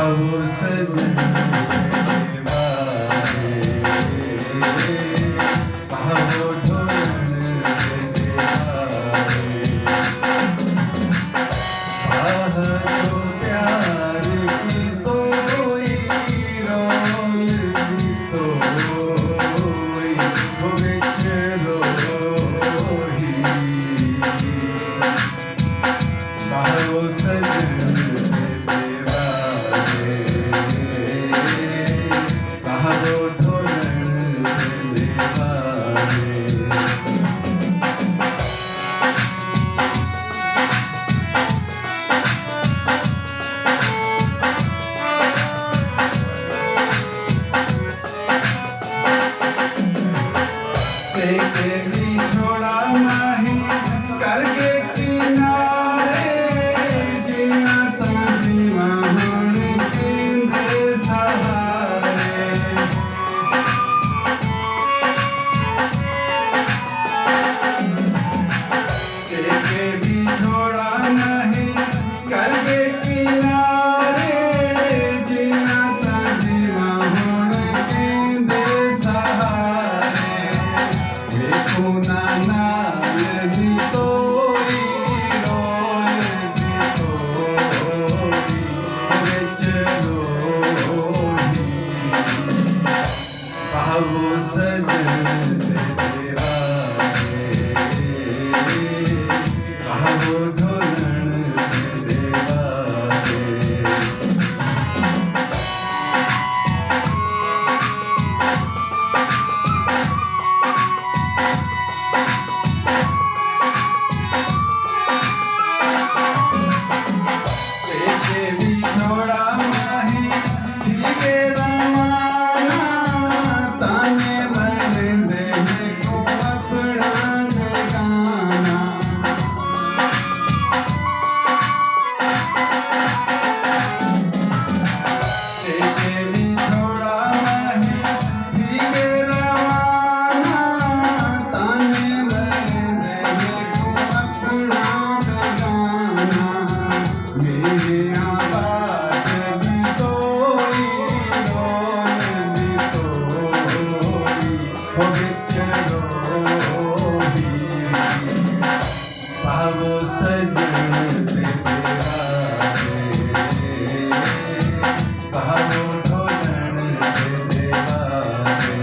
भावो सजन देवारे भावो ढोलन देवारे आह तो प्यार की कोई रोल भी कोई वो बिच रोही भावो सजन भी छोड़ा नहीं करके किनारे जीना तो जीवा मन केंद्र सहारे भी छोड़ा नहीं करके किनारे जीना तो जीवा मन केंद्र सहारे ना नाल दी तोरी रोल दी तोरी बिच रोही भावो सजन देवारे भावो ढोलन देवारे भी छोड़ा नहीं ठीक रवाना ताने मन दे को अपना गाना भी छोड़ा नहीं ठीक रवाना ताने मन दे को अपना गाना मेरे आवाज भी तोरी रोल भी तोरी हो बिच रोही भावो सजन